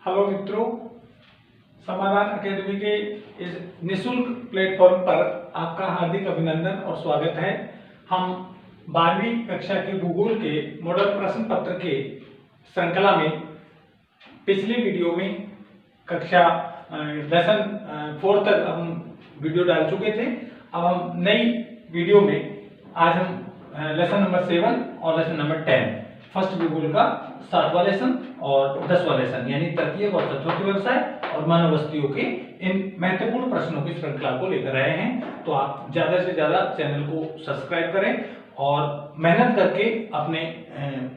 Hello मित्रों, समाधान academy के इस निशुल्क प्लेटफॉर्म पर आपका हार्दिक अभिनंदन और स्वागत है। हम 12वीं कक्षा के भूगोल के मॉडल प्रश्न पत्र के श्रृंखला में पिछले वीडियो में कक्षा लेसन 4 तक हम वीडियो डाल चुके थे। अब हम नई वीडियो में आज हम लेसन नंबर 7 और लेसन नंबर 10 फर्स्ट भूगोल का 7वां लेसन और 10वां लेसन यानी तृतीयक और चतुर्थ व्यवसाय और मानव बस्तियों के इन महत्वपूर्ण प्रश्नों की श्रृंखला को लेकर आए हैं। तो आप ज्यादा से ज्यादा चैनल को सब्सक्राइब करें और मेहनत करके अपने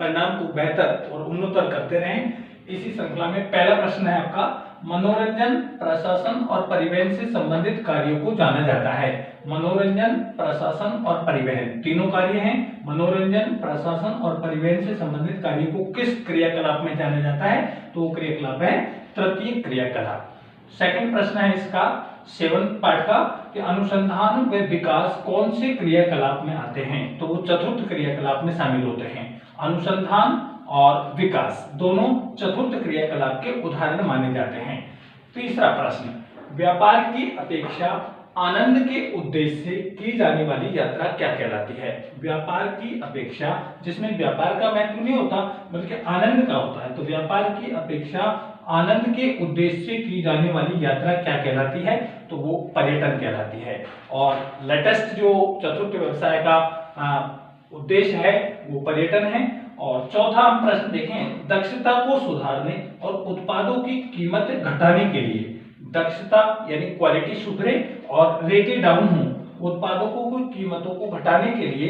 परिणाम को बेहतर और उन्नतर करते रहें। इसी श्रृंखला में पहला प्रश्न है आपका, मनोरंजन, प्रशासन और परिवहन से संबंधित कार्यों को जाना जाता है। मनोरंजन, प्रशासन और परिवहन तीनों कार्य हैं। मनोरंजन, प्रशासन और परिवहन से संबंधित कार्यों को किस क्रियाकलाप में जाना जाता है? तो वो क्रियाकलाप है तृतीय क्रियाकलाप। सेकंड प्रश्न है इसका 7 पार्ट का कि अनुसंधान व विकास कौन से क्रियाकलाप में आते हैं? तो वो चतुर्थ क्रियाकलाप में शामिल होते हैं। अनुसंधान और विकास दोनों चतुर्थ क्रियाकलाप के उदाहरण माने जाते हैं। तीसरा प्रश्न, व्यापार की अपेक्षा आनंद के उद्देश्य से की जाने वाली यात्रा क्या कहलाती है? व्यापार की अपेक्षा, जिसमें व्यापार का महत्व नहीं होता बल्कि आनंद का होता है, तो व्यापार की अपेक्षा आनंद के उद्देश्य से की जाने वाली यात्रा क्या कहलाती है? तो वो पर्यटन कहलाती है। और लेटेस्ट जो चतुर्थ व्यवसाय का उद्देश्य है वो पर्यटन है। और चौथा हम प्रश्न देखें, दक्षता को सुधारने और उत्पादों की कीमत घटाने के लिए, दक्षता यानी क्वालिटी सुधरे और रेटें डाउन हो, उत्पादों को कीमतों को घटाने के लिए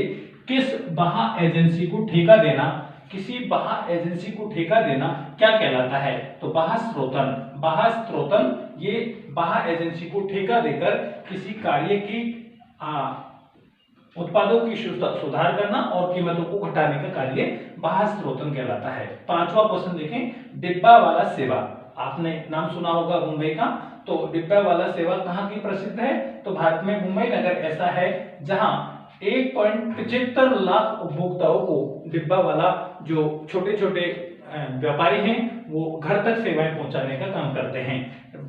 किस बाह्य एजेंसी को ठेका देना, किसी बाह्य एजेंसी को ठेका देना क्या कहलाता है? तो बाह्य स्रोतन। बाह्य स्रोतन ये बाह्य एजेंसी को ठेका देकर किसी कार्य की उत्पादों की सुधार करना और कीमतों को घटाने का कार्य बाह्य स्रोतन कहलाता है। पांचवा क्वेश्चन देखें, डिब्बा वाला सेवा। आपने नाम सुना होगा मुंबई का, तो डिब्बा वाला सेवा कहाँ की प्रसिद्ध है? तो भारत में मुंबई नगर ऐसा है जहां 1.75 लाख उपभोक्ताओं को डिब्बा वाला, जो छोटे छोटे व्यापारी हैं, वो घर तक सेवाएं पहुंचाने का काम करते हैं।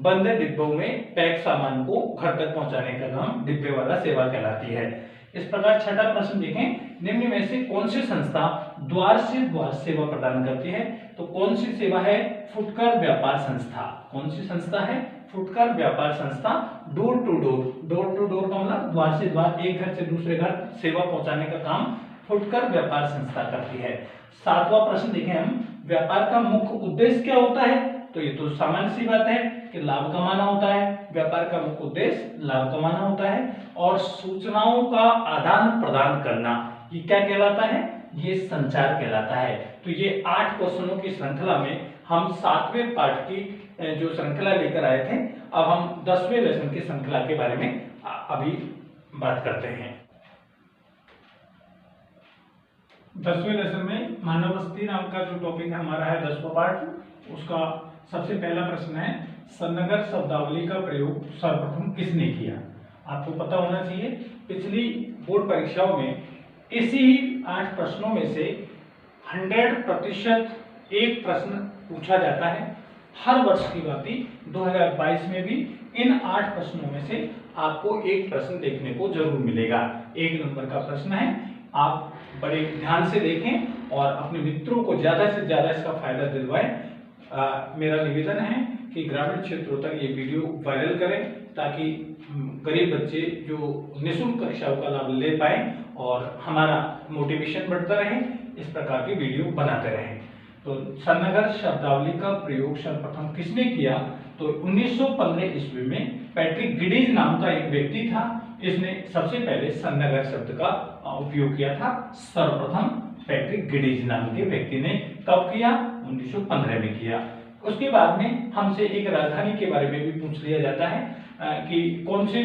बंद डिब्बों में पैक सामान को घर तक पहुंचाने का काम डिब्बे वाला सेवा कहलाती है। इस प्रकार छठा प्रश्न देखें, निम्न में से कौन सी संस्था द्वार से द्वार सेवा प्रदान करती है? तो कौन सी सेवा है? फुटकर व्यापार संस्था। कौन सी संस्था है? फुटकर व्यापार संस्था door to door. Door to door का मतलब द्वार से द्वार, एक घर से दूसरे घर सेवा पहुंचाने का काम फुटकर व्यापार संस्था करती है। सातवां प्रश्न देखें हम, व्यापार का मुख्य उद्देश्य क्या होता है? तो ये तो सामान्य सी बात है कि लाभ कमाना होता है। व्यापार का मुख्य उद्देश्य लाभ कमाना होता है। और सूचनाओं का आदान प्रदान करना, ये क्या कहलाता है? ये संचार कहलाता है। तो ये 8 क्वेश्चनों की श्रृंखला में हम 7वें पार्ट की जो श्रृंखला लेकर आए थे। अब हम 10वें लेसन की श्रृंखला के बारे में अभी बात करते हैं। 10वें लेसन में मानव बस्ती नाम का जो टॉपिक हमारा है 10वां पार्ट, उसका सबसे पहला प्रश्न है, सन्नगर शब्दावली का प्रयोग सर्वप्रथम किसने किया? आपको पता होना चाहिए पिछली बोर्ड परीक्षाओं में इसी 8 प्रश्नों में से 100% एक प्रश्न पूछा जाता है। हर वर्ष की बात 2022 में भी इन 8 प्रश्नों में से आपको एक प्रश्न देखने को जरूर मिलेगा। 1 नंबर का प्रश्न है। आप बड़े ध्यान से देखें और अपने मित्रों को ज्यादा से ज्यादा इसका फायदा दिलवाएं। मेरा निवेदन है कि ग्रामीण क्षेत्रों तक ये वीडियो वायरल करें ताकि गरीब बच्चे जो निःशुल्क कक्षाओं का लाभ ले पाए और हमारा मोटिवेशन बढ़ता रहे, इस प्रकार की वीडियो बनाते रहें। तो सन्नगर शब्दावली का प्रयोग सर्वप्रथम किसने किया? तो 1915 ईस्वी में पैट्रिक गिडीज नाम का एक व्यक्ति था। इसने सबसे पहले सन्नगर शब्द का उपयोग किया था। सर्वप्रथम पैट्रिक गिडीज नाम के व्यक्ति ने कब किया? 1915 में किया। उसके बाद में हमसे एक राजधानी के बारे में भी पूछ लिया जाता है कि कौन से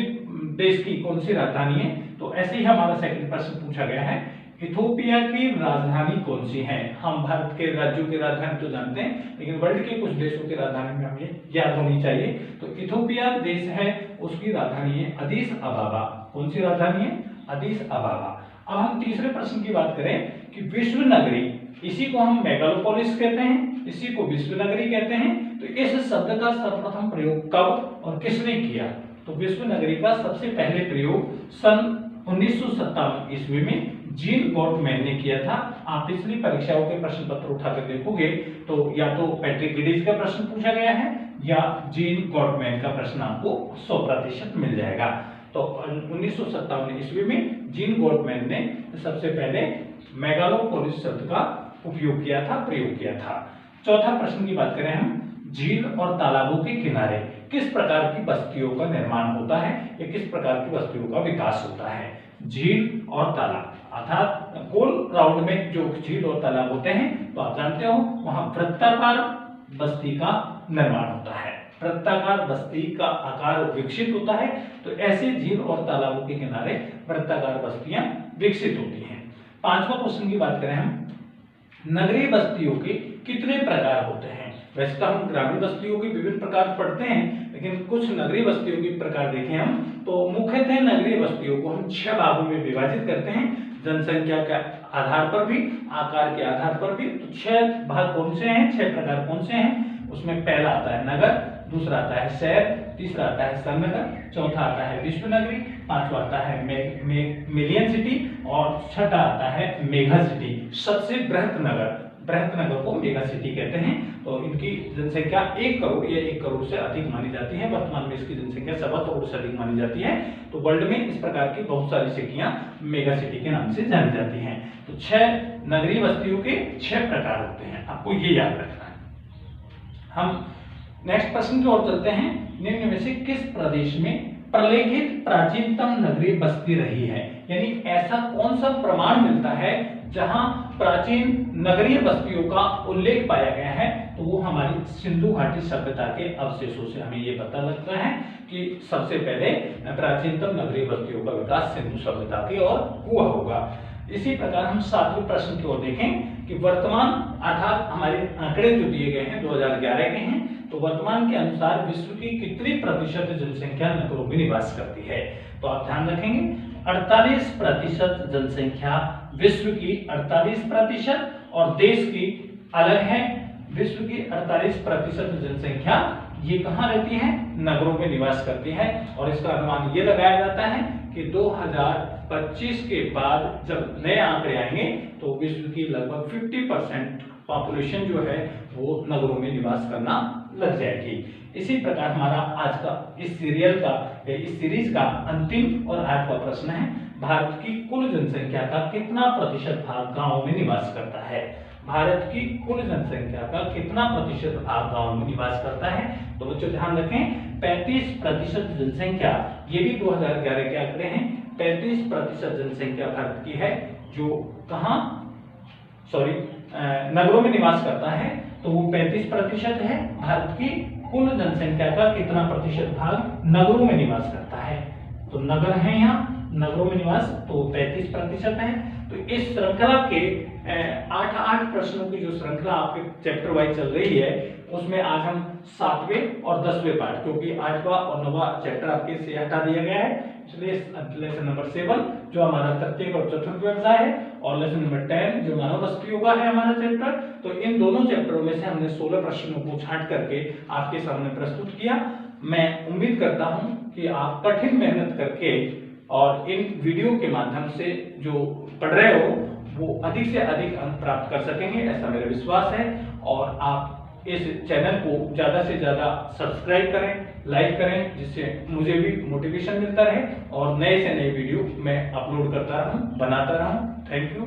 देश की कौन सी राजधानी है। तो ऐसे ही हमारा सेकंड प्रश्न पूछा गया है, इथोपिया की राजधानी कौन सी है? हम भारत के राज्यों की राजधानी तो जानते हैं, लेकिन वर्ल्ड के कुछ देशों की राजधानी में हमें याद होनी चाहिए। तो इथोपिया देश है, उसकी राजधानी है अदीस अबाबा। कौन सी राजधानी है? अदीस अबाबा। अब हम तीसरे प्रश्न की बात करें कि विश्व नगरी, इसी को हम मेगालोपोलिस कहते हैं, इसी को विश्व नगरी कहते हैं। तो इस शब्द का सर्वप्रथम प्रयोग कब और किसने किया? तो विश्व नगरी का सबसे पहले प्रयोग सन 1957 ईस्वी में जीन गॉटमैन ने किया था। आप पिछली परीक्षाओं के प्रश्न पत्र उठाकर देखोगे तो या तो पैट्रिक गिडिज का प्रश्न पूछा गया है या जीन गॉटमैन का प्रश्न आपको 100% मिल जाएगा। तो 1957 ईस्वी में जीन गॉटमैन ने सबसे पहले मेगालोपोलिस शब्द का उपयोग किया था, प्रयोग किया था। चौथा प्रश्न की बात करें हम, झील और तालाबों के किनारे किस प्रकार की बस्तियों का निर्माण होता है या किस प्रकार की बस्तियों का विकास होता है? झील और तालाब अर्थात गोल राउंड में जो झील और तालाब होते हैं तो आप जानते हो वहां वृत्ताकार बस्ती का निर्माण होता है, वृत्ताकार बस्ती का आकार विकसित होता है। तो ऐसे झील और तालाबों के किनारे वृत्ताकार बस्तियां विकसित होती हैं। पांचवा क्वेश्चन की बात करें हम, नगरीय बस्तियों के कितने प्रकार होते हैं? वैसे तो हम ग्रामीण बस्तियों के विभिन्न प्रकार पढ़ते हैं, लेकिन कुछ नगरीय बस्तियों के प्रकार देखें हम तो मुख्यतः नगरीय बस्तियों को हम 6 भागों में विभाजित करते हैं, जनसंख्या के आधार पर भी, आकार के आधार पर भी। तो 6 भाग कौन से हैं, 6 प्रकार कौन से हैं? उसमें पहला आता है नगर, दूसरा आता है शहर, तीसरा आता है संनगर, चौथा आता है विश्व नगरी, पांचवा आता है मिलियन सिटी और छठा आता है मेगा सिटी। सबसे बृहत नगर को मेगा सिटी कहते हैं। तो इनकी जनसंख्या 1 करोड़ या 1 करोड़ से अधिक मानी जाती है। वर्तमान में इसकी जनसंख्या 1.25 करोड़ से अधिक मानी जाती है। तो वर्ल्ड में इस प्रकार की बहुत सारी सिटियां मेगा सिटी के नाम से जानी जाती हैं। तो 6 नगरीय बस्तियों के 6 प्रकार होते हैं, आपको ये याद रखना है। हम नेक्स्ट प्रश्न की ओर चलते हैं। निम्न में से किस प्रदेश में प्रलेखित प्राचीनतम नगरीय बस्ती रही है? यानी ऐसा कौन सा प्रमाण मिलता है जहां प्राचीन नगरीय बस्तियों का उल्लेख पाया गया है? तो वो हमारी सिंधु घाटी सभ्यता के अवशेषों से हमें ये पता लगता है कि सबसे पहले प्राचीनतम नगरीय बस्तियों का विकास सिंधु सभ्यता की ओर हुआ होगा। इसी प्रकार हम 7वें प्रश्न की ओर देखें कि वर्तमान अर्थात हमारे आंकड़े जो दिए गए हैं 2011 के हैं, तो वर्तमान के अनुसार विश्व की कितनी प्रतिशत जनसंख्या नगरों में निवास करती है? तो आप ध्यान रखेंगे 48% जनसंख्या विश्व की 48% और देश की अलग है। विश्व की 48% जनसंख्या ये कहाँ रहती है? नगरों में निवास करती है। और इसका अनुमान ये लगाया जाता है कि 2025 के बाद जब नए आंकड़े आएंगे तो विश्व की लगभग 50% पॉपुलेशन जो है वो नगरों में निवास करना लग जाएगी। इसी प्रकार हमारा आज का इस सीरीज का अंतिम और 8वां प्रश्न है, भारत की कुल जनसंख्या का कितना प्रतिशत भाग गांवों में निवास करता है? भारत की कुल जनसंख्या का कितना प्रतिशत भाग गांवों में निवास करता है? तो बच्चों ध्यान रखें 35% जनसंख्या, ये भी 2011 के आंकड़े हैं, 35% जनसंख्या भारत की है जो कहां नगरों में निवास करता है। तो वो 35% है। भारत की कुल जनसंख्या का कितना प्रतिशत भाग नगरों में निवास करता है? तो नगर है यहाँ, नगरों में निवास तो 35% है। तो इस श्रृंखला के 8 प्रश्नों की जो श्रृंखला आपके चैप्टर वाइज चल रही है उसमें आज हम 7वें और 10वें पार्ट, क्योंकि 8वां और 9वां चैप्टर आपके से हटा दिया गया है, इसलिए लेसन नंबर 7 जो हमारा तृतीय और चतुर्थ व्यवसाय है और लेसन नंबर 10 जो मानव बस्ती योगा है हमारा चैप्टर। तो इन दोनों चैप्टरों में से हमने 16 प्रश्नों को छांट करके आपके सामने प्रस्तुत किया। मैं उम्मीद करता हूं कि आप कठिन मेहनत करके और इन वीडियो के माध्यम से जो पढ़ रहे हो वो अधिक से अधिक अंक प्राप्त कर सकेंगे, ऐसा मेरा विश्वास है। और आप इस चैनल को ज्यादा से ज्यादा सब्सक्राइब करें, लाइक करें, जिससे मुझे भी मोटिवेशन मिलता रहे और नए से नए वीडियो मैं अपलोड करता रहूं, बनाता रहूं। Thank you.